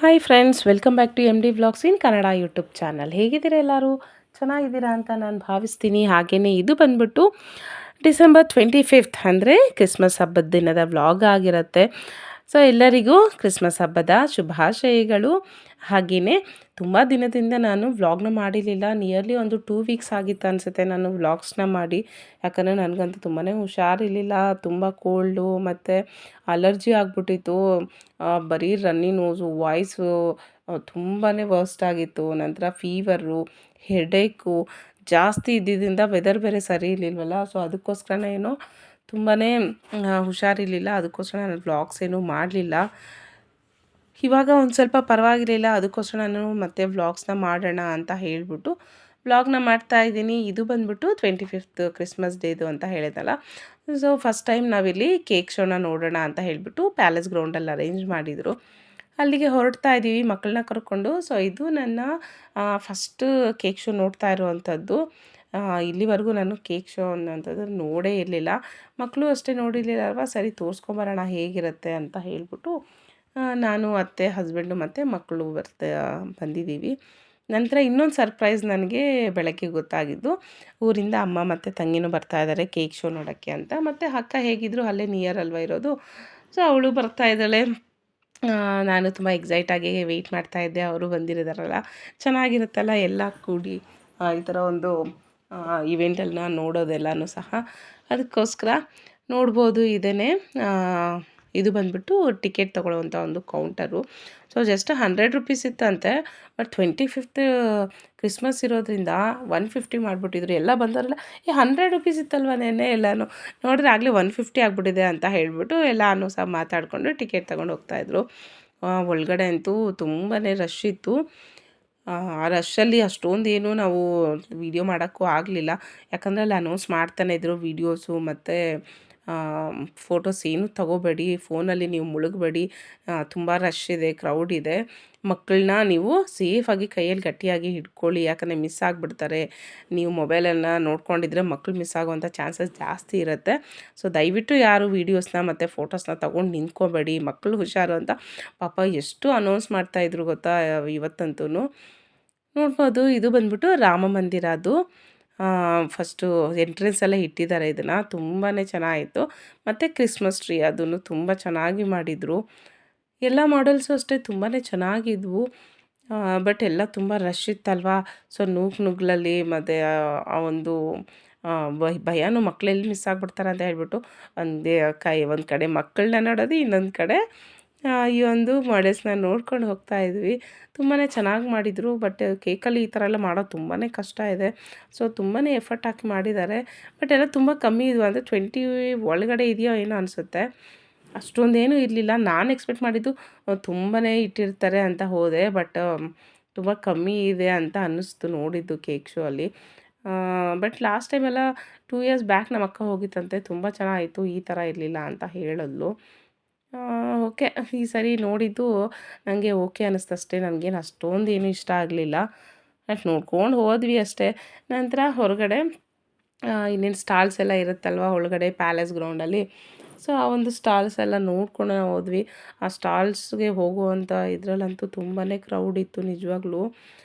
Hi friends, welcome back to M D vlogs in Kannada YouTube channel. ಹೇಗಿದ್ದೀರಾ ಎಲ್ಲರೂ? ಚೆನ್ನಾಗಿದ್ದೀರಾ ಅಂತ ನಾನು ಭಾವಿಸ್ತೀನಿ. ಹಾಗೆಯೇ ಇದು ಬಂದ್ಬಿಟ್ಟು ಡಿಸೆಂಬರ್ 25th ಅಂದರೆ ಕ್ರಿಸ್ಮಸ್ ಹಬ್ಬದ ದಿನದ ವ್ಲಾಗ್ ಆಗಿರುತ್ತೆ. ಸೊ ಎಲ್ಲರಿಗೂ ಕ್ರಿಸ್ಮಸ್ ಹಬ್ಬದ ಶುಭಾಶಯಗಳು. ಹಾಗೆಯೇ ತುಂಬ ದಿನದಿಂದ ನಾನು ವ್ಲಾಗ್ನ ಮಾಡಿರಲಿಲ್ಲ. ನಿಯರ್ಲಿ ಒಂದು 2 ವೀಕ್ಸ್ ಆಗಿತ್ತು ಅನಿಸುತ್ತೆ ನಾನು ವ್ಲಾಗ್ಸ್ನ ಮಾಡಿ. ಯಾಕಂದರೆ ನನಗಂತೂ ತುಂಬಾ ಹುಷಾರಿರಲಿಲ್ಲ. ತುಂಬ ಕೋಲ್ಡು ಮತ್ತು ಅಲರ್ಜಿ ಆಗಿಬಿಟ್ಟಿತ್ತು. ಬರೀ ರನ್ನಿ ನೋಸು, ವಾಯ್ಸು ತುಂಬಾ ವರ್ಸ್ಟ್ ಆಗಿತ್ತು. ನಂತರ ಫೀವರು, ಹೆಡೇಕು ಜಾಸ್ತಿ ಇದ್ದಿದ್ದರಿಂದ ವೆದರ್ ಬೇರೆ ಸರಿ ಇರಲಿಲ್ವಲ್ಲ. ಸೊ ಅದಕ್ಕೋಸ್ಕರನೇ ಏನೋ ತುಂಬಾ ಹುಷಾರಿರಲಿಲ್ಲ. ಅದಕ್ಕೋಸ್ಕರ ನಾನು ವ್ಲಾಗ್ಸ್ ಏನೂ ಮಾಡಲಿಲ್ಲ. ಇವಾಗ ಒಂದು ಸ್ವಲ್ಪ ಪರವಾಗಿರಲಿಲ್ಲ. ಅದಕ್ಕೋಸ್ಕರ ನಾನು ಮತ್ತೆ ವ್ಲಾಗ್ಸ್ನ ಮಾಡೋಣ ಅಂತ ಹೇಳಿಬಿಟ್ಟು ವ್ಲಾಗ್ನ ಮಾಡ್ತಾಯಿದ್ದೀನಿ. ಇದು ಬಂದ್ಬಿಟ್ಟು 25th ಕ್ರಿಸ್ಮಸ್ ಡೇದು ಅಂತ ಹೇಳಿದಲ್ಲ. ಸೊ ಫಸ್ಟ್ ಟೈಮ್ ನಾವಿಲ್ಲಿ ಕೇಕ್ ಶೋನ ನೋಡೋಣ ಅಂತ ಹೇಳಿಬಿಟ್ಟು ಪ್ಯಾಲೇಸ್ ಗ್ರೌಂಡಲ್ಲಿ ಅರೇಂಜ್ ಮಾಡಿದರು. ಅಲ್ಲಿಗೆ ಹೊರಡ್ತಾ ಇದ್ದೀವಿ ಮಕ್ಕಳನ್ನ ಕರ್ಕೊಂಡು. ಸೊ ಇದು ನನ್ನ ಫಸ್ಟ್ ಕೇಕ್ ಶೋ ನೋಡ್ತಾ ಇರುವಂಥದ್ದು. ಇಲ್ಲಿವರೆಗೂ ನಾನು ಕೇಕ್ ಶೋ ಅನ್ನೋಂಥದ್ದು ನೋಡೇ ಇರಲಿಲ್ಲ. ಮಕ್ಕಳು ಅಷ್ಟೇ ನೋಡಿರಲಿಲ್ಲ ಅಲ್ವಾ. ಸರಿ ತೋರಿಸ್ಕೊಂಬರೋಣ ಹೇಗಿರುತ್ತೆ ಅಂತ ಹೇಳಿಬಿಟ್ಟು ನಾನು ಅತ್ತೆ, ಹಸ್ಬೆಂಡು ಮತ್ತು ಮಕ್ಕಳು ಬಂದಿದ್ದೀವಿ. ನಂತರ ಇನ್ನೊಂದು ಸರ್ಪ್ರೈಸ್ ನನಗೆ ಬೆಳಗ್ಗೆ ಗೊತ್ತಾಗಿದ್ದು, ಊರಿಂದ ಅಮ್ಮ ಮತ್ತು ತಂಗಿನೂ ಬರ್ತಾ ಇದ್ದಾರೆ ಕೇಕ್ ಶೋ ನೋಡೋಕ್ಕೆ ಅಂತ. ಮತ್ತು ಅಕ್ಕ ಹೇಗಿದ್ರು ಅಲ್ಲೇ ನಿಯರ್ ಅಲ್ವಾ ಇರೋದು. ಸೊ ಅವಳು ಬರ್ತಾ ಇದ್ದಾಳೆ. ನಾನು ತುಂಬ ಎಕ್ಸೈಟಾಗಿ ವೆಯ್ಟ್ ಮಾಡ್ತಾಯಿದ್ದೆ. ಅವರು ಬಂದಿರೋದಾರಲ್ಲ, ಚೆನ್ನಾಗಿರುತ್ತಲ್ಲ ಎಲ್ಲ ಕೂಡಿ ಈ ಥರ ಒಂದು ಇವೆಂಟನ್ನು ನೋಡೋದೆಲ್ಲನೂ ಸಹ. ಅದಕ್ಕೋಸ್ಕರ ನೋಡ್ಬೋದು. ಇದು ಬಂದುಬಿಟ್ಟು ಟಿಕೆಟ್ ತೊಗೊಳ್ಳೋವಂಥ ಒಂದು ಕೌಂಟರು. ಸೊ ಜಸ್ಟ್ 100 ರುಪೀಸ್ ಇತ್ತಂತೆ. ಬಟ್ 25th ಕ್ರಿಸ್ಮಸ್ ಇರೋದ್ರಿಂದ 150 ಮಾಡಿಬಿಟ್ಟಿದ್ರು. ಎಲ್ಲ ಬಂದವರೆಲ್ಲ 100 ರುಪೀಸ್ ಇತ್ತಲ್ವ ನೆನ್ನೆ ಎಲ್ಲನೂ ನೋಡಿದ್ರೆ ಆಗಲೇ 150 ಆಗಿಬಿಟ್ಟಿದೆ ಅಂತ ಹೇಳಿಬಿಟ್ಟು ಎಲ್ಲನೂ ಸಹ ಮಾತಾಡಿಕೊಂಡು ಟಿಕೆಟ್ ತೊಗೊಂಡು ಹೋಗ್ತಾಯಿದ್ರು. ಒಳಗಡೆ ಅಂತೂ ತುಂಬಾ ರಶ್ ಇತ್ತು. ಆ ರಶ್ಶಲ್ಲಿ ಅಷ್ಟೊಂದೇನು ನಾವು ವೀಡಿಯೋ ಮಾಡೋಕ್ಕೂ ಆಗಲಿಲ್ಲ. ಯಾಕಂದರೆ ಅಲ್ಲಿ ಅನೌನ್ಸ್ ಮಾಡ್ತಾನೆ ಇದ್ದರು ವೀಡಿಯೋಸು ಮತ್ತು ಫೋಟೋಸ್ ಏನೂ ತಗೋಬೇಡಿ, ಫೋನಲ್ಲಿ ನೀವು ಮುಳುಗಬೇಡಿ, ತುಂಬ ರಶ್ ಇದೆ, ಕ್ರೌಡ್ ಇದೆ, ಮಕ್ಕಳನ್ನ ನೀವು ಸೇಫಾಗಿ ಕೈಯಲ್ಲಿ ಗಟ್ಟಿಯಾಗಿ ಹಿಡ್ಕೊಳ್ಳಿ, ಯಾಕಂದರೆ ಮಿಸ್ ಆಗಿಬಿಡ್ತಾರೆ. ನೀವು ಮೊಬೈಲನ್ನು ನೋಡ್ಕೊಂಡಿದ್ರೆ ಮಕ್ಕಳು ಮಿಸ್ ಆಗುವಂಥ ಚಾನ್ಸಸ್ ಜಾಸ್ತಿ ಇರುತ್ತೆ. ಸೊ ದಯವಿಟ್ಟು ಯಾರು ವೀಡಿಯೋಸ್ನ ಮತ್ತು ಫೋಟೋಸ್ನ ತೊಗೊಂಡು ನಿಂತ್ಕೋಬೇಡಿ, ಮಕ್ಕಳು ಹುಷಾರು ಅಂತ ಪಾಪ ಎಷ್ಟು ಅನೌನ್ಸ್ ಮಾಡ್ತಾಯಿದ್ರು ಗೊತ್ತಾ ಇವತ್ತಂತೂ. ನೋಡ್ಬೋದು. ಇದು ಬಂದ್ಬಿಟ್ಟು ರಾಮ ಮಂದಿರ. ಅದು ಫಸ್ಟು ಎಂಟ್ರೆನ್ಸ್ ಎಲ್ಲ ಇಟ್ಟಿದ್ದಾರೆ. ಇದನ್ನು ತುಂಬಾ ಚೆನ್ನಾಗಿತ್ತು. ಮತ್ತು ಕ್ರಿಸ್ಮಸ್ ಟ್ರೀ ಅದನ್ನು ತುಂಬ ಚೆನ್ನಾಗಿ ಮಾಡಿದರು. ಎಲ್ಲ ಮಾಡೆಲ್ಸು ಅಷ್ಟೇ ತುಂಬಾ ಚೆನ್ನಾಗಿದ್ವು. ಬಟ್ ಎಲ್ಲ ತುಂಬ ರಶ್ ಇತ್ತಲ್ವಾ. ಸೊ ನುಗ್ಲಲ್ಲಿ ಮತ್ತು ಆ ಒಂದು ಭಯನೂ ಮಕ್ಕಳೆಲ್ಲಿ ಮಿಸ್ ಆಗಿಬಿಡ್ತಾರೆ ಅಂತ ಹೇಳ್ಬಿಟ್ಟು ಒಂದು ಕಡೆ ಮಕ್ಕಳನ್ನ ನೋಡೋದು, ಇನ್ನೊಂದು ಕಡೆ ಈ ಒಂದು ಮಾಡೆಲ್ಸ್ನ ನೋಡ್ಕೊಂಡು ಹೋಗ್ತಾ ಇದ್ವಿ. ತುಂಬಾ ಚೆನ್ನಾಗಿ ಮಾಡಿದರು. ಬಟ್ ಕೇಕಲ್ಲಿ ಈ ಥರ ಎಲ್ಲ ಮಾಡೋದು ತುಂಬಾ ಕಷ್ಟ ಇದೆ. ಸೊ ತುಂಬಾ ಎಫರ್ಟ್ ಹಾಕಿ ಮಾಡಿದ್ದಾರೆ. ಬಟ್ ಎಲ್ಲ ತುಂಬ ಕಮ್ಮಿ ಇದ್ವು. ಅಂದರೆ 20 ಒಳಗಡೆ ಇದೆಯೋ ಏನೋ ಅನಿಸುತ್ತೆ. ಅಷ್ಟೊಂದೇನೂ ಇರಲಿಲ್ಲ. ನಾನು ಎಕ್ಸ್ಪೆಕ್ಟ್ ಮಾಡಿದ್ದು ತುಂಬಾ ಇಟ್ಟಿರ್ತಾರೆ ಅಂತ ಹೋದೆ. ಬಟ್ ತುಂಬ ಕಮ್ಮಿ ಇದೆ ಅಂತ ಅನ್ನಿಸ್ತು ನೋಡಿದ್ದು ಕೇಕ್ ಶೋ ಅಲ್ಲಿ. ಬಟ್ ಲಾಸ್ಟ್ ಟೈಮೆಲ್ಲ 2 ಇಯರ್ಸ್ ಬ್ಯಾಕ್ ನಮ್ಮ ಅಕ್ಕ ಹೋಗಿತ್ತಂತೆ. ತುಂಬ ಚೆನ್ನಾಗಿತ್ತು, ಈ ಥರ ಇರಲಿಲ್ಲ ಅಂತ ಹೇಳಿದ್ಲು. ಓಕೆ. ಈ ಸರಿ ನೋಡಿದ್ದು ನನಗೆ ಓಕೆ ಅನ್ನಿಸ್ತಷ್ಟೇ. ನನಗೇನು ಅಷ್ಟೊಂದೇನು ಇಷ್ಟ ಆಗಲಿಲ್ಲ. ಬಟ್ ನೋಡ್ಕೊಂಡು ಹೋದ್ವಿ ಅಷ್ಟೇ. ನಂತರ ಹೊರಗಡೆ ಇನ್ನೇನು ಸ್ಟಾಲ್ಸ್ ಎಲ್ಲ ಇರುತ್ತಲ್ವ ಒಳಗಡೆ ಪ್ಯಾಲೇಸ್ ಗ್ರೌಂಡಲ್ಲಿ. ಸೊ ಆ ಒಂದು ಸ್ಟಾಲ್ಸ್ ಎಲ್ಲ ನೋಡ್ಕೊಂಡು ನಾವು ಹೋದ್ವಿ. ಆ ಸ್ಟಾಲ್ಸ್ಗೆ ಹೋಗುವಂಥ ಇದರಲ್ಲಂತೂ ತುಂಬಾ ಕ್ರೌಡ್ ಇತ್ತು ನಿಜವಾಗ್ಲೂ.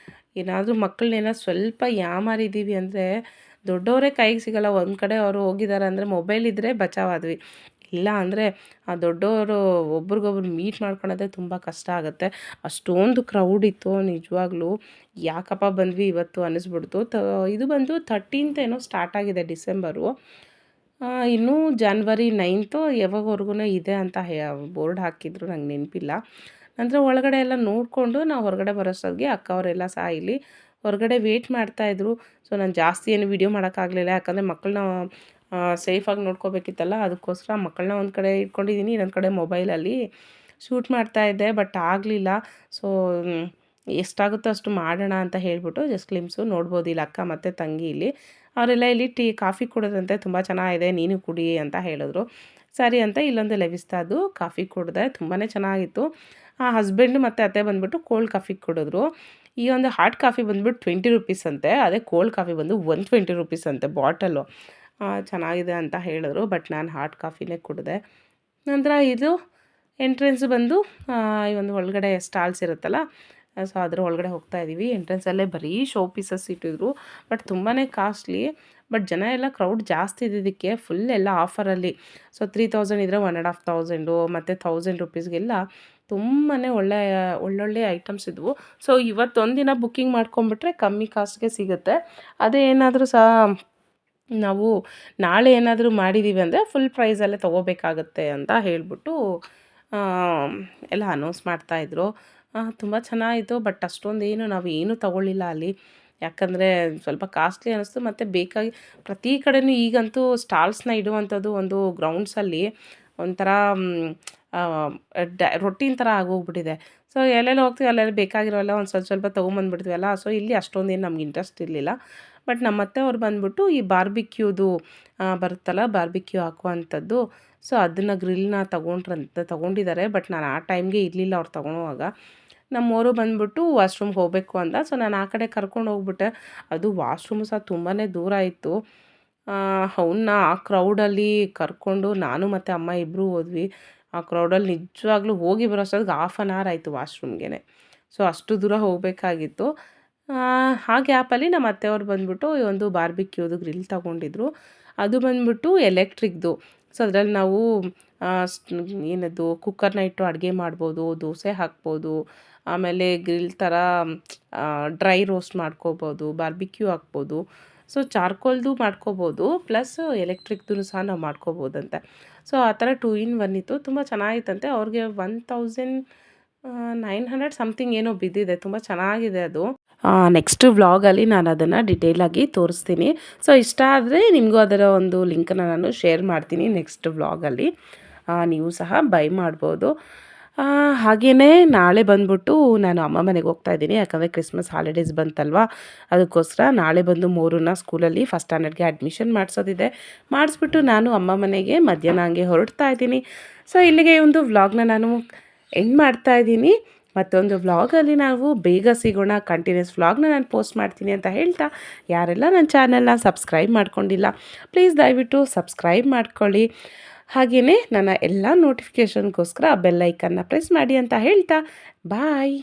ಏನಾದರೂ ಮಕ್ಕಳನ್ನೇನೋ ಸ್ವಲ್ಪ ಯಾಮಾರಿದ್ದೀವಿ ಅಂದರೆ ದೊಡ್ಡವರೇ ಕೈಗೆ ಸಿಗೋಲ್ಲ. ಒಂದು ಕಡೆ ಅವರು ಹೋಗಿದ್ದಾರೆ ಅಂದರೆ ಮೊಬೈಲ್ ಇದ್ದರೆ ಬಚಾವಾದ್ವಿ. ಇಲ್ಲ ಅಂದರೆ ಆ ದೊಡ್ಡವರು ಒಬ್ರಿಗೊಬ್ರು ಮೀಟ್ ಮಾಡ್ಕೊಳ್ಳೋದೇ ತುಂಬ ಕಷ್ಟ ಆಗುತ್ತೆ. ಅಷ್ಟೊಂದು ಕ್ರೌಡ್ ಇತ್ತು ನಿಜವಾಗ್ಲೂ. ಯಾಕಪ್ಪ ಬಂದ್ವಿ ಇವತ್ತು ಅನ್ನಿಸ್ಬಿಡ್ತು. ಇದು ಬಂದು 13th ಏನೋ ಸ್ಟಾರ್ಟ್ ಆಗಿದೆ ಡಿಸೆಂಬರು. ಇನ್ನೂ January 9th ಯಾವಾಗವರೆಗೂ ಇದೆ ಅಂತ ಬೋರ್ಡ್ ಹಾಕಿದ್ರು, ನಂಗೆ ನೆನಪಿಲ್ಲ. ನಂತರ ಒಳಗಡೆ ಎಲ್ಲ ನೋಡಿಕೊಂಡು ನಾವು ಹೊರಗಡೆ ಬರೋಷ್ಟೊತ್ತಿಗೆ ಅಕ್ಕ ಅವರೆಲ್ಲ ಸಹ ಇಲ್ಲಿ ಹೊರಗಡೆ ವೇಟ್ ಮಾಡ್ತಾಯಿದ್ರು. ಸೊ ನಾನು ಜಾಸ್ತಿ ಏನು ವೀಡಿಯೋ ಮಾಡೋಕ್ಕಾಗಲಿಲ್ಲ. ಯಾಕಂದರೆ ಮಕ್ಕಳನ್ನ ಸೇಫಾಗಿ ನೋಡ್ಕೋಬೇಕಿತ್ತಲ್ಲ. ಅದಕ್ಕೋಸ್ಕರ ಮಕ್ಕಳನ್ನ ಒಂದು ಕಡೆ ಇಟ್ಕೊಂಡಿದ್ದೀನಿ, ಇನ್ನೊಂದು ಕಡೆ ಮೊಬೈಲಲ್ಲಿ ಶೂಟ್ ಮಾಡ್ತಾಯಿದ್ದೆ. ಬಟ್ ಆಗಲಿಲ್ಲ. ಸೊ ಎಷ್ಟಾಗುತ್ತೋ ಅಷ್ಟು ಮಾಡೋಣ ಅಂತ ಹೇಳಿಬಿಟ್ಟು ಜಸ್ಟ್ ಕ್ಲಿಮ್ಸು ನೋಡ್ಬೋದು. ಇಲ್ಲಿ ಅಕ್ಕ ಮತ್ತು ತಂಗಿ ಇಲ್ಲಿ ಅವರೆಲ್ಲ ಇಲ್ಲಿ ಕಾಫಿ ಕುಡಿದ್ರಂತೆ. ತುಂಬ ಚೆನ್ನಾಗಿದೆ, ನೀನು ಕುಡಿ ಅಂತ ಹೇಳಿದ್ರು. ಸರಿ ಅಂತ ಇಲ್ಲೊಂದು ಲೆವಿಸ್ತಾದು ಕಾಫಿ ಕುಡಿದೆ. ತುಂಬಾ ಚೆನ್ನಾಗಿತ್ತು. ಹಸ್ಬೆಂಡು ಮತ್ತು ಅತ್ತೆ ಬಂದುಬಿಟ್ಟು ಕೋಲ್ಡ್ ಕಾಫಿ ಕುಡಿದ್ರು. ಈ ಒಂದು ಹಾಟ್ ಕಾಫಿ ಬಂದುಬಿಟ್ಟು 20 ರುಪೀಸ್ ಅಂತೆ. ಅದೇ ಕೋಲ್ಡ್ ಕಾಫಿ ಬಂದು 120 ರುಪೀಸ್ ಅಂತೆ ಬಾಟಲು. ಚೆನ್ನಾಗಿದೆ ಅಂತ ಹೇಳಿದ್ರು. ಬಟ್ ನಾನು ಹಾಟ್ ಕಾಫಿನೇ ಕುಡಿದೆ. ನಂತರ ಇದು ಎಂಟ್ರೆನ್ಸ್ ಬಂದು ಈ ಒಂದು ಒಳಗಡೆ ಸ್ಟಾಲ್ಸ್ ಇರುತ್ತಲ್ಲ, ಸೊ ಅದ್ರ ಒಳಗಡೆ ಹೋಗ್ತಾ ಇದ್ದೀವಿ. ಎಂಟ್ರೆನ್ಸಲ್ಲೇ ಬರೀ ಶೋ ಪೀಸಸ್ ಇಟ್ಟಿದ್ರು, ಬಟ್ ತುಂಬಾ ಕಾಸ್ಟ್ಲಿ. ಬಟ್ ಜನ ಎಲ್ಲ ಕ್ರೌಡ್ ಜಾಸ್ತಿ ಇದ್ದಿದ್ದಕ್ಕೆ ಫುಲ್ ಎಲ್ಲ ಆಫರಲ್ಲಿ. ಸೊ 3000 ಇದ್ದರೆ 1500 ಮತ್ತು 1000 ರುಪೀಸ್ಗೆಲ್ಲ ತುಂಬಾ ಒಳ್ಳೊಳ್ಳೆ ಐಟಮ್ಸ್ ಇದ್ವು. ಸೊ ಇವತ್ತೊಂದಿನ ಬುಕ್ಕಿಂಗ್ ಮಾಡ್ಕೊಂಬಿಟ್ರೆ ಕಮ್ಮಿ ಕಾಸ್ಟ್ಗೆ ಸಿಗುತ್ತೆ. ಅದೇ ಏನಾದರೂ ಸಹ ನಾವು ನಾಳೆ ಏನಾದರೂ ಮಾಡಿದ್ದೀವಿ ಅಂದರೆ ಫುಲ್ ಪ್ರೈಸಲ್ಲೇ ತೊಗೋಬೇಕಾಗತ್ತೆ ಅಂತ ಹೇಳಿಬಿಟ್ಟು ಎಲ್ಲ ಅನೌನ್ಸ್ ಮಾಡ್ತಾಯಿದ್ರು. ತುಂಬ ಚೆನ್ನಾಗಿತ್ತು. ಬಟ್ ಅಷ್ಟೊಂದೇನು ನಾವು ಏನೂ ತೊಗೊಳ್ಳಿಲ್ಲ ಅಲ್ಲಿ. ಯಾಕಂದರೆ ಸ್ವಲ್ಪ ಕಾಸ್ಟ್ಲಿ ಅನ್ನಿಸ್ತು. ಮತ್ತು ಬೇಕಾಗಿ ಪ್ರತಿ ಕಡೆಯೂ ಈಗಂತೂ ಸ್ಟಾಲ್ಸ್ನ ಇಡುವಂಥದ್ದು ಒಂದು ಗ್ರೌಂಡ್ಸಲ್ಲಿ ಒಂಥರ ರೊಟೀನ್ ಥರ ಆಗೋಗ್ಬಿಟ್ಟಿದೆ. ಸೊ ಎಲ್ಲೆಲ್ಲಿ ಹೋಗ್ತೀವಿ ಅಲ್ಲೆಲ್ಲ ಬೇಕಾಗಿರೋಲ್ಲ ಒಂದು ಸ್ವಲ್ಪ ತೊಗೊಂಬಂದ್ಬಿಡ್ತೀವಲ್ಲ. ಸೊ ಇಲ್ಲಿ ಅಷ್ಟೊಂದೇನು ನಮ್ಗೆ ಇಂಟ್ರೆಸ್ಟ್ ಇರಲಿಲ್ಲ. ಬಟ್ ನಮ್ಮ ಅತ್ತೆಯವ್ರು ಬಂದ್ಬಿಟ್ಟು ಈ ಬಾರ್ಬಿಕ್ಯೂದು ಬರುತ್ತಲ್ಲ, ಬಾರ್ಬಿಕ್ಯೂ ಹಾಕುವಂಥದ್ದು. ಸೊ ಅದನ್ನು ಗ್ರಿಲ್ನ ತೊಗೊಂಡಿದ್ದಾರೆ. ಬಟ್ ನಾನು ಆ ಟೈಮ್ಗೆ ಇರಲಿಲ್ಲ ಅವ್ರು ತೊಗೊಳೋವಾಗ. ನಮ್ಮವರು ಬಂದ್ಬಿಟ್ಟು ವಾಶ್ರೂಮ್ಗೆ ಹೋಗಬೇಕು ಅಂದ. ಸೊ ನಾನು ಆ ಕಡೆ ಕರ್ಕೊಂಡು ಹೋಗ್ಬಿಟ್ಟೆ. ಅದು ವಾಶ್ರೂಮು ಸಹ ತುಂಬಾ ದೂರ ಇತ್ತು. ಅವನ್ನ ಆ ಕ್ರೌಡಲ್ಲಿ ಕರ್ಕೊಂಡು ನಾನು ಮತ್ತು ಅಮ್ಮ ಇಬ್ಬರು ಹೋದ್ವಿ. ಆ ಕ್ರೌಡಲ್ಲಿ ನಿಜವಾಗ್ಲೂ ಹೋಗಿ ಬರೋ ಅಷ್ಟೊತ್ತಿಗೆ 1/2 ಅವರ್ ಆಯಿತು ವಾಶ್ರೂಮ್ಗೆ. ಸೊ ಅಷ್ಟು ದೂರ ಹೋಗಬೇಕಾಗಿತ್ತು. ಆ ಗ್ಯಾಪಲ್ಲಿ ನಮ್ಮ ಅತ್ತೆಯವ್ರು ಬಂದ್ಬಿಟ್ಟು ಈ ಒಂದು ಬಾರ್ಬಿಕ್ಯೂದು ಗ್ರಿಲ್ ತೊಗೊಂಡಿದ್ರು. ಅದು ಬಂದ್ಬಿಟ್ಟು ಎಲೆಕ್ಟ್ರಿಕ್ದು. ಸೊ ಅದ್ರಲ್ಲಿ ನಾವು ಏನದು ಕುಕ್ಕರ್ನ ಇಟ್ಟು ಅಡುಗೆ ಮಾಡ್ಬೋದು, ದೋಸೆ ಹಾಕ್ಬೋದು, ಆಮೇಲೆ ಗ್ರಿಲ್ ಥರ ಡ್ರೈ ರೋಸ್ಟ್ ಮಾಡ್ಕೋಬೋದು, ಬಾರ್ಬಿಕ್ಯೂ ಹಾಕ್ಬೋದು. ಸೊ ಚಾರ್ಕೋಲ್ದು ಮಾಡ್ಕೋಬೋದು, ಪ್ಲಸ್ ಎಲೆಕ್ಟ್ರಿಕ್ದು ಸಹ ನಾವು ಮಾಡ್ಕೋಬೋದಂತೆ. ಸೊ ಆ ಥರ 2 in 1 ಇತ್ತು. ತುಂಬ ಚೆನ್ನಾಗಿತ್ತಂತೆ. ಅವ್ರಿಗೆ 1900 ಸಮಥಿಂಗ್ ಏನೋ ಬಿದ್ದಿದೆ. ತುಂಬ ಚೆನ್ನಾಗಿದೆ ಅದು. ನೆಕ್ಸ್ಟ್ ವ್ಲಾಗಲ್ಲಿ ನಾನು ಅದನ್ನು ಡಿಟೇಲಾಗಿ ತೋರಿಸ್ತೀನಿ. ಸೊ ಇಷ್ಟ ಆದರೆ ನಿಮಗೂ ಅದರ ಒಂದು ಲಿಂಕನ್ನು ನಾನು ಶೇರ್ ಮಾಡ್ತೀನಿ ನೆಕ್ಸ್ಟ್ ವ್ಲಾಗಲ್ಲಿ. ನೀವು ಸಹ ಬೈ ಮಾಡ್ಬೋದು. ಹಾಗೆಯೇ ನಾಳೆ ಬಂದ್ಬಿಟ್ಟು ನಾನು ಅಮ್ಮ ಮನೆಗೆ ಹೋಗ್ತಾ ಇದ್ದೀನಿ. ಯಾಕಂದರೆ ಕ್ರಿಸ್ಮಸ್ ಹಾಲಿಡೇಸ್ ಬಂತಲ್ವ, ಅದಕ್ಕೋಸ್ಕರ ನಾಳೆ ಬಂದು ಮೂರನ್ನ ಸ್ಕೂಲಲ್ಲಿ ಫಸ್ಟ್ ಸ್ಟ್ಯಾಂಡರ್ಡ್ಗೆ ಅಡ್ಮಿಷನ್ ಮಾಡಿಸೋದಿದೆ. ಮಾಡಿಸ್ಬಿಟ್ಟು ನಾನು ಅಮ್ಮ ಮನೆಗೆ ಮಧ್ಯಾಹ್ನ ಹಂಗೆ ಹೊರಡ್ತಾ ಇದ್ದೀನಿ. ಸೊ ಇಲ್ಲಿಗೆ ಒಂದು ವ್ಲಾಗ್ನ ನಾನು ಎಂಡ್ ಮಾಡ್ತಾ ಇದ್ದೀನಿ. ಮತ್ತೊಂದು ವ್ಲಾಗಲ್ಲಿ ನಾವು ಬೇಗ ಸಿಗೋಣ. ಕಂಟಿನ್ಯೂಸ್ ವ್ಲಾಗ್ನ ನಾನು ಪೋಸ್ಟ್ ಮಾಡ್ತೀನಿ ಅಂತ ಹೇಳ್ತಾ, ಯಾರೆಲ್ಲ ನನ್ನ ಚಾನಲ್ನ ಸಬ್ಸ್ಕ್ರೈಬ್ ಮಾಡ್ಕೊಂಡಿಲ್ಲ ಪ್ಲೀಸ್ ದಯವಿಟ್ಟು ಸಬ್ಸ್ಕ್ರೈಬ್ ಮಾಡ್ಕೊಳ್ಳಿ. ಹಾಗೆಯೇ ನನ್ನ ಎಲ್ಲ ನೋಟಿಫಿಕೇಷನ್ಗೋಸ್ಕರ ಬೆಲ್ ಐಕನ್ನ ಪ್ರೆಸ್ ಮಾಡಿ ಅಂತ ಹೇಳ್ತಾ ಬಾಯ್.